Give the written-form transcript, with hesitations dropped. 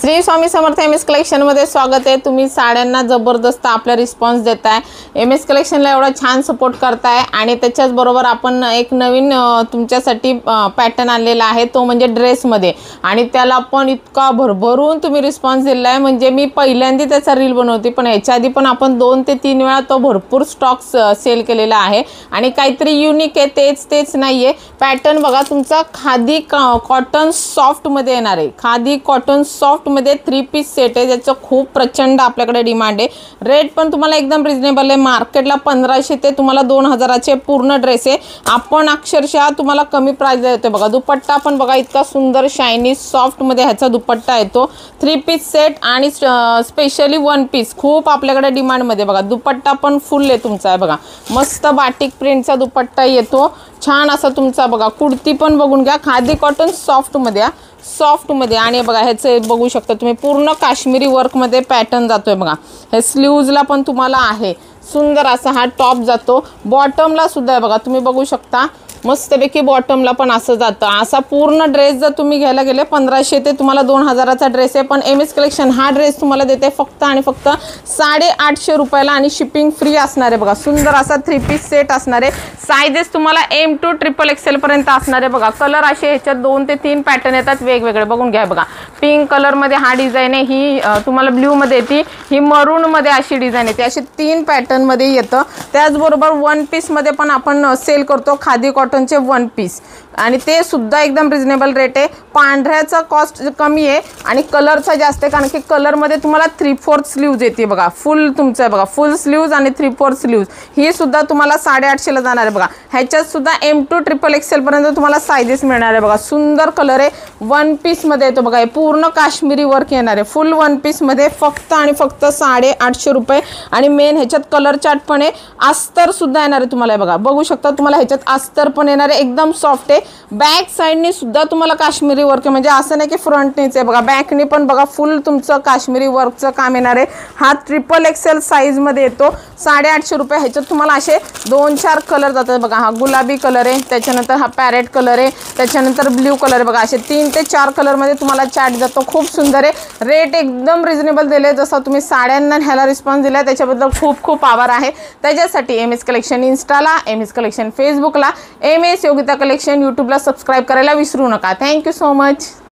Shri Swami Samarth M S कलेक्शनमध्ये स्वागत आहे। तुम्ही साड्यांना जबरदस्त आपला रिस्पॉन्स देताय, एम एस कलेक्शनला एवढा छान सपोर्ट करताय आणि त्याच्याच बरोबर आपण एक नवीन तुमच्यासाठी पॅटर्न आणलेला आहे, तो म्हणजे ड्रेसमध्ये, आणि त्याला पण इतका भरभरून तुम्ही रिस्पॉन्स दिला आहे। म्हणजे मी पहिल्यांदा त्याचा रील बनवते, पण याच्या आधी पण आपण 2 ते 3 वेळा तो भरपूर स्टॉक सेल केलेला आहे आणि काहीतरी युनिक आहे। तेच नाही आहे पॅटर्न बघा, तुमचा खादी कॉटन सॉफ्टमध्ये येणार आहे। खादी कॉटन सॉफ्टमध्ये 3 पीस सेट आहे, ज्याचं खूप प्रचंड आपल्याकडे डिमांड आहे। रेट पण तुम्हाला एकदम रिजनेबल आहे, मार्केटला 1500 ते तुम्हाला 2000चे पूर्ण ड्रेस आहे। आपण अक्षरशः तुम्हाला कमी प्राइस देतो बघा। दुपट्टा पण बघा, इतका सुंदर शायनी सॉफ्टमध्ये ह्याचा दुपट्टा येतो। 3 पीस सेट आणि स्पेशली 1 पीस खूप आपल्याकडे डिमांडमध्ये बघा। दुपट्टा पण फुल आहे तुमचा आहे बघा, मस्त बाटिक प्रिंटचा दुपट्टा येतो, छान असा तुमचा बघा। कुर्ती पण बघून घ्या, खादी कॉटन सॉफ्टमध्ये आणि बघा ह्याचे बघू शकता तुम्ही पूर्ण काश्मीरी वर्कमध्ये पॅटर्न जातोय बघा। हे स्लीव्जला पण तुम्हाला आहे सुंदर असा हा टॉप जातो, बॉटमला सुद्धा आहे बघा, तुम्ही बघू शकता मस्तपैकी बॉटमला पण असं जातं। असा पूर्ण ड्रेस जर तुम्ही घ्यायला गेले 1500 ते तुम्हाला 2000चा ड्रेस आहे, पण एम एस कलेक्शन हा ड्रेस तुम्हाला देते फक्त आणि फक्त 850 रुपयाला आणि शिपिंग फ्री असणार आहे बघा। सुंदर असा 3 पीस सेट असणार आहे, साइजेस तुम्हाला M to XXL पर्यंत असणार आहे बघा। कलर असे ह्याच्यात 2 ते 3 पॅटर्न येतात वेगवेगळे, बघून घ्या बघा। पिंक कलरमध्ये हा डिझाईन आहे, ही तुम्हाला ब्ल्यूमध्ये येते, ही मरूनमध्ये अशी डिझाईन येते, अशी 3 पॅटर्नमध्ये येतं। त्याचबरोबर 1 पीसमध्ये पण आपण सेल करतो खादी कॉटनचे 1 पीस, आणि ते सुद्धा एकदम रिजनेबल रेट आहे। पांढऱ्याचा कॉस्ट कमी आहे आणि कलरचा जास्त आहे, कारण की कलरमध्ये तुम्हाला 3/4 स्लीव्ज येते बघा। फुल तुमचं आहे बघा, फुल स्लीव्ज आणि 3/4 स्लीव्ज, ही सुद्धा तुम्हाला 850ला जाणार आहे बघा। ह्याच्यात सुद्धा M to XXL पर्यंत तुम्हाला साइजेस मिळणार आहे बघा। सुंदर कलर आहे, 1 पीसमध्ये येतो बघा। हे पूर्ण काश्मीरी वर्क येणार आहे फुल 1 पीसमध्ये, फक्त आणि फक्त 850 रुपये। आणि मेन ह्याच्यात कलर चार्ट पण आहे, अस्तर सुद्धा येणार आहे तुम्हाला बघा, बघू शकता तुम्हाला ह्याच्यात अस्तर पण येणार आहे, एकदम सॉफ्ट आहे। बॅक साइडनी सुद्धा तुम्हाला काश्मीरी वर्क आहे, म्हणजे असं नाही की फ्रंटनीच आहे बघा, बॅकनी पण बघा फुल तुमचं काश्मीरी वर्कचं काम येणार आहे। हा XXL साईजमध्ये येतो, 850 रुपये। ह्याच्यात तुम्हाला असे 2-4 कलर जातात बघा। हा गुलाबी कलर आहे, त्याच्यानंतर हा पॅरेट कलर आहे, त्याच्यानंतर ब्ल्यू कलर आहे बघा। असे 3 ते 4 कलरमध्ये तुम्हाला चार्ट जातो, खूप सुंदर आहे। रेट एकदम रिजनेबल दिले, जसं तुम्ही साड्यांना ह्याला रिस्पॉन्स दिला त्याच्याबद्दल खूप खूप आभार आहे। त्याच्यासाठी एम एस कलेक्शन इन्स्टाला, एम एस कलेक्शन फेसबुकला, एम एस योगिता कलेक्शन यूट्यूबला सबस्क्राइब करायला विसरू नका। Thank you so much.